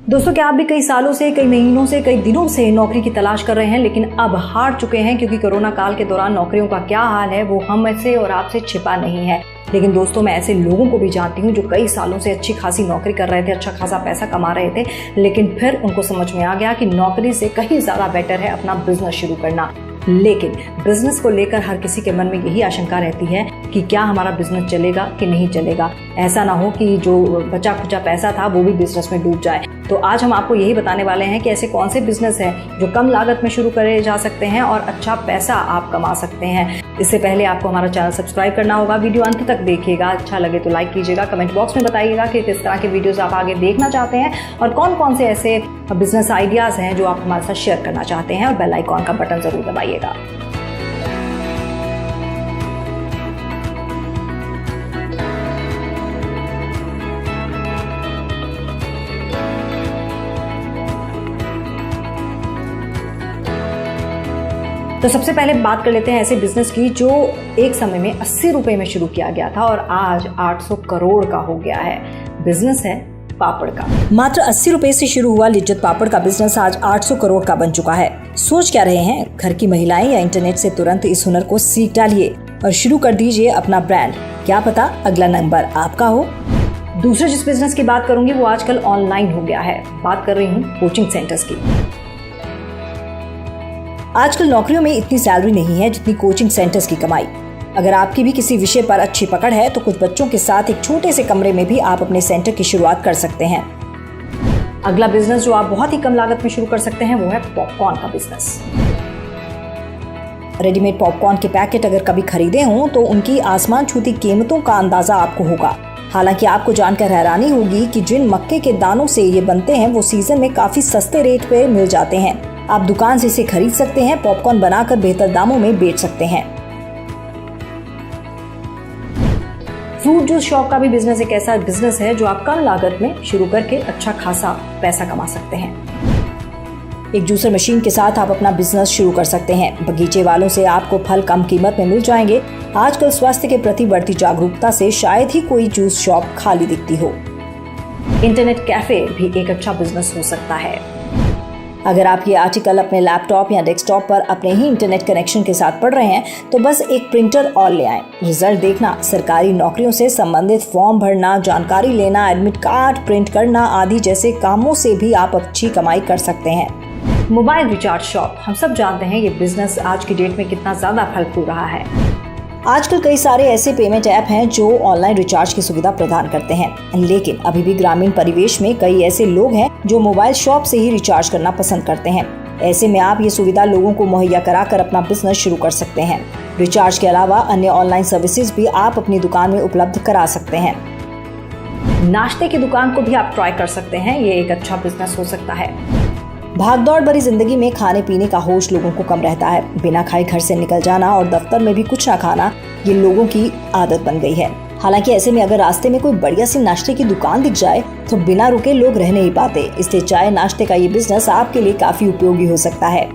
दोस्तों, क्या आप भी कई सालों से, कई महीनों से, कई दिनों से नौकरी की तलाश कर रहे हैं लेकिन अब हार चुके हैं क्योंकि कोरोना काल के दौरान नौकरियों का क्या हाल है वो हम से और आपसे छिपा नहीं है। लेकिन दोस्तों, मैं ऐसे लोगों को भी जानती हूँ जो कई सालों से अच्छी खासी नौकरी कर रहे थे, अच्छा खासा पैसा कमा रहे थे, लेकिन फिर उनको समझ में आ गया कि नौकरी से कहीं ज्यादा बेटर है अपना बिजनेस शुरू करना। लेकिन बिजनेस को लेकर हर किसी के मन में यही आशंका रहती है कि क्या हमारा बिजनेस चलेगा कि नहीं चलेगा। ऐसा ना हो कि जो बचा खुचा पैसा था वो भी बिजनेस में डूब जाए। तो आज हम आपको यही बताने वाले हैं कि ऐसे कौन से बिजनेस हैं जो कम लागत में शुरू करे जा सकते हैं और अच्छा पैसा आप कमा सकते हैं। इससे पहले आपको हमारा चैनल सब्सक्राइब करना होगा। वीडियो अंत तक देखिएगा, अच्छा लगे तो लाइक कीजिएगा, कमेंट बॉक्स में बताइएगा कि किस तरह के वीडियोस आप आगे देखना चाहते हैं और कौन कौन से ऐसे बिजनेस आइडियाज हैं जो आप हमारे साथ शेयर करना चाहते हैं, और बेल आइकॉन का बटन जरूर दबाइएगा। तो सबसे पहले बात कर लेते हैं ऐसे बिजनेस की जो एक समय में 80 रुपए में शुरू किया गया था और आज 800 करोड़ का हो गया है। बिजनेस है पापड़ का। मात्र 80 रुपए से शुरू हुआ लिज्जत पापड़ का बिजनेस आज 800 करोड़ का बन चुका है। सोच क्या रहे हैं? घर की महिलाएं या इंटरनेट से तुरंत इस हुनर को सीख डालिए और शुरू कर दीजिए अपना ब्रांड। क्या पता अगला नंबर आपका हो। दूसरे जिस बिजनेस की बात करूंगी वो आजकल ऑनलाइन हो गया है। बात कर रही हूँ कोचिंग सेंटर्स की। आजकल नौकरियों में इतनी सैलरी नहीं है जितनी कोचिंग सेंटर्स की कमाई। अगर आपकी भी किसी विषय पर अच्छी पकड़ है तो कुछ बच्चों के साथ एक छोटे से कमरे में भी आप अपने सेंटर की शुरुआत कर सकते हैं। अगला बिजनेस जो आप बहुत ही कम लागत में शुरू कर सकते हैं वो है पॉपकॉर्न का बिजनेस। रेडीमेड पॉपकॉर्न के पैकेट अगर कभी खरीदे हों तो उनकी आसमान छूती कीमतों का अंदाजा आपको होगा। हालांकि आपको जानकर हैरानी होगी कि जिन मक्के के दानों से ये बनते हैं वो सीजन में काफी सस्ते रेट पे मिल जाते हैं। आप दुकान से इसे खरीद सकते हैं, पॉपकॉर्न बनाकर बेहतर दामों में बेच सकते हैं। फ्रूट जूस शॉप का भी बिजनेस एक ऐसा बिजनेस है जो आप कम लागत में शुरू करके अच्छा खासा पैसा कमा सकते हैं। एक जूसर मशीन के साथ आप अपना बिजनेस शुरू कर सकते हैं। बगीचे वालों से आपको फल कम कीमत में मिल जाएंगे। आजकल स्वास्थ्य के प्रति बढ़ती जागरूकता से शायद ही कोई जूस शॉप खाली दिखती हो। इंटरनेट कैफे भी एक अच्छा बिजनेस हो सकता है। अगर आप ये आर्टिकल अपने लैपटॉप या डेस्कटॉप पर अपने ही इंटरनेट कनेक्शन के साथ पढ़ रहे हैं तो बस एक प्रिंटर और ले आएं। रिजल्ट देखना, सरकारी नौकरियों से संबंधित फॉर्म भरना, जानकारी लेना, एडमिट कार्ड प्रिंट करना आदि जैसे कामों से भी आप अच्छी कमाई कर सकते हैं। मोबाइल रिचार्ज शॉप, हम सब जानते हैं ये बिजनेस आज की डेट में कितना ज्यादा फल फूल रहा है। आजकल कई सारे ऐसे पेमेंट ऐप हैं जो ऑनलाइन रिचार्ज की सुविधा प्रदान करते हैं, लेकिन अभी भी ग्रामीण परिवेश में कई ऐसे लोग हैं जो मोबाइल शॉप से ही रिचार्ज करना पसंद करते हैं। ऐसे में आप ये सुविधा लोगों को मुहैया कराकर अपना बिजनेस शुरू कर सकते हैं। रिचार्ज के अलावा अन्य ऑनलाइन सर्विसेज भी आप अपनी दुकान में उपलब्ध करा सकते हैं। नाश्ते की दुकान को भी आप ट्राई कर सकते हैं, ये एक अच्छा बिजनेस हो सकता है। भागदौड़ भरी जिंदगी में खाने पीने का होश लोगों को कम रहता है। बिना खाए घर से निकल जाना और दफ्तर में भी कुछ ना खाना ये लोगों की आदत बन गई है। हालांकि ऐसे में अगर रास्ते में कोई बढ़िया सी नाश्ते की दुकान दिख जाए तो बिना रुके लोग रह नहीं पाते। इसलिए चाय नाश्ते का ये बिजनेस आपके लिए काफी उपयोगी हो सकता है।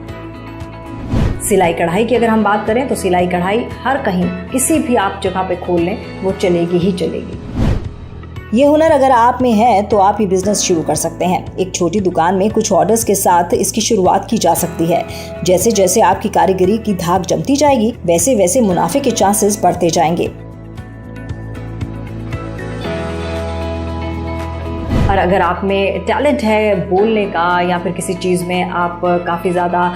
सिलाई कढ़ाई की अगर हम बात करें तो सिलाई कढ़ाई हर कहीं किसी भी आप जगह पे खोल लें वो चलेगी ही चलेगी। ये हुनर अगर आप में है तो आप ये बिजनेस शुरू कर सकते हैं। एक छोटी दुकान में कुछ ऑर्डर्स के साथ इसकी शुरुआत की जा सकती है। जैसे जैसे आपकी कारीगरी की धाक जमती जाएगी वैसे वैसे मुनाफे के चांसेस बढ़ते जाएंगे। और अगर आप में टैलेंट है बोलने का या फिर किसी चीज़ में आप काफ़ी ज़्यादा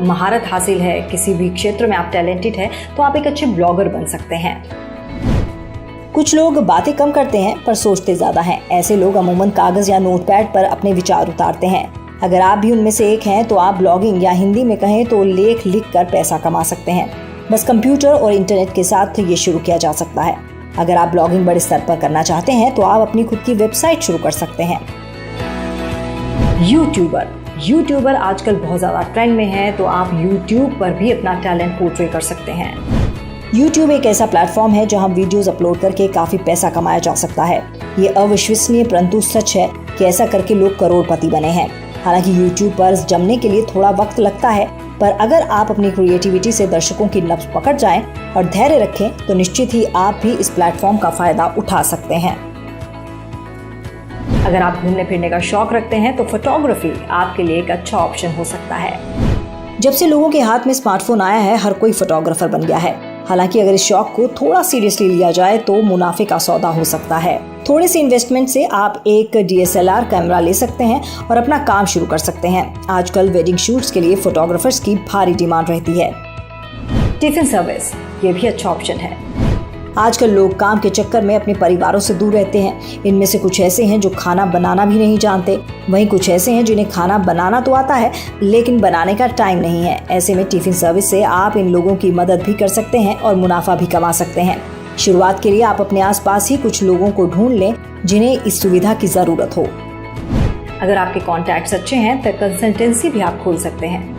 महारत हासिल है, किसी भी क्षेत्र में आप टैलेंटेड है तो आप एक अच्छे ब्लॉगर बन सकते हैं। कुछ लोग बातें कम करते हैं पर सोचते ज्यादा हैं। ऐसे लोग अमूमन कागज या नोटपैड पर अपने विचार उतारते हैं। अगर आप भी उनमें से एक हैं तो आप ब्लॉगिंग या हिंदी में कहें तो लेख लिखकर पैसा कमा सकते हैं। बस कंप्यूटर और इंटरनेट के साथ ये शुरू किया जा सकता है। अगर आप ब्लॉगिंग बड़े स्तर पर करना चाहते हैं तो आप अपनी खुद की वेबसाइट शुरू कर सकते हैं। यूट्यूबर आजकल बहुत ज्यादा ट्रेंड में है तो आप यूट्यूब पर भी अपना टैलेंट पोर्ट्रे कर सकते हैं। YouTube एक ऐसा प्लेटफॉर्म है जहां वीडियोस अपलोड करके काफी पैसा कमाया जा सकता है। ये अविश्वसनीय परंतु सच है कि ऐसा करके लोग करोड़पति बने हैं। हालांकि YouTube पर जमने के लिए थोड़ा वक्त लगता है, पर अगर आप अपनी क्रिएटिविटी से दर्शकों की नब्ज पकड़ जाएं और धैर्य रखें तो निश्चित ही आप भी इस प्लेटफॉर्म का फायदा उठा सकते हैं। अगर आप घूमने फिरने का शौक रखते हैं तो फोटोग्राफी आपके लिए एक अच्छा ऑप्शन हो सकता है। जब से लोगों के हाथ में स्मार्टफोन आया है, हर कोई फोटोग्राफर बन गया है। हालांकि अगर इस शौक को थोड़ा सीरियसली लिया जाए तो मुनाफे का सौदा हो सकता है। थोड़े से इन्वेस्टमेंट से आप एक DSLR कैमरा ले सकते हैं और अपना काम शुरू कर सकते हैं। आजकल वेडिंग शूट्स के लिए फोटोग्राफर्स की भारी डिमांड रहती है। टिफिन सर्विस ये भी अच्छा ऑप्शन है। आजकल लोग काम के चक्कर में अपने परिवारों से दूर रहते हैं। इनमें से कुछ ऐसे हैं जो खाना बनाना भी नहीं जानते, वहीं कुछ ऐसे हैं जिन्हें खाना बनाना तो आता है लेकिन बनाने का टाइम नहीं है। ऐसे में टिफिन सर्विस से आप इन लोगों की मदद भी कर सकते हैं और मुनाफा भी कमा सकते हैं। शुरुआत के लिए आप अपने आसपास ही कुछ लोगों को ढूंढ लें जिन्हें इस सुविधा की जरूरत हो। अगर आपके कॉन्टैक्ट्स अच्छे हैं तो कंसल्टेंसी भी आप खोल सकते हैं।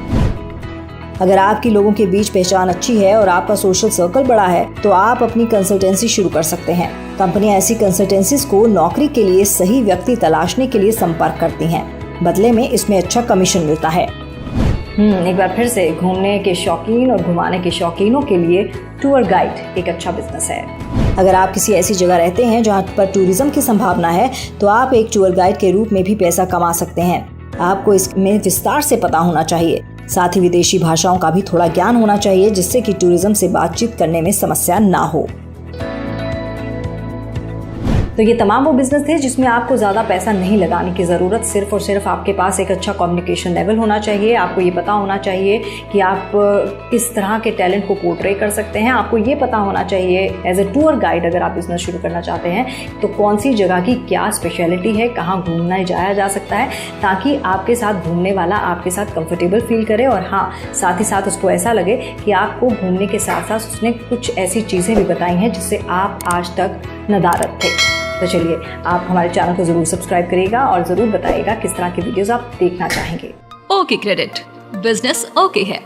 अगर आपकी लोगों के बीच पहचान अच्छी है और आपका सोशल सर्कल बड़ा है तो आप अपनी कंसल्टेंसी शुरू कर सकते हैं। कंपनियां ऐसी कंसल्टेंसीज को नौकरी के लिए सही व्यक्ति तलाशने के लिए संपर्क करती हैं। बदले में इसमें अच्छा कमीशन मिलता है। एक बार फिर से घूमने के शौकीन और घुमाने के शौकीनों के लिए टूर गाइड एक अच्छा बिजनेस है। अगर आप किसी ऐसी जगह रहते हैं जहां पर टूरिज्म की संभावना है तो आप एक टूर गाइड के रूप में भी पैसा कमा सकते हैं। आपको इसमें विस्तार से पता होना चाहिए। साथ ही विदेशी भाषाओं का भी थोड़ा ज्ञान होना चाहिए जिससे कि टूरिज्म से बातचीत करने में समस्या ना हो। तो ये तमाम वो बिजनेस थे जिसमें आपको ज़्यादा पैसा नहीं लगाने की ज़रूरत, सिर्फ और सिर्फ आपके पास एक अच्छा कम्युनिकेशन लेवल होना चाहिए। आपको ये पता होना चाहिए कि आप किस तरह के टैलेंट को पोर्ट्रे कर सकते हैं। आपको ये पता होना चाहिए एज ए टूर गाइड अगर आप बिजनेस शुरू करना चाहते हैं तो कौन सी जगह की क्या स्पेशलिटी है, कहाँ घूमना जाया जा सकता है, ताकि आपके साथ घूमने वाला आपके साथ कंफर्टेबल फील करे और हाँ साथ ही साथ उसको ऐसा लगे कि आपको घूमने के साथ साथ उसने कुछ ऐसी चीज़ें भी बताई हैं जिससे आप आज तक नदारद थे। तो चलिए आप हमारे चैनल को जरूर सब्सक्राइब करिएगा और जरूर बताइएगा किस तरह की वीडियोस आप देखना चाहेंगे। ओके क्रेडिट, बिजनेस ओके है।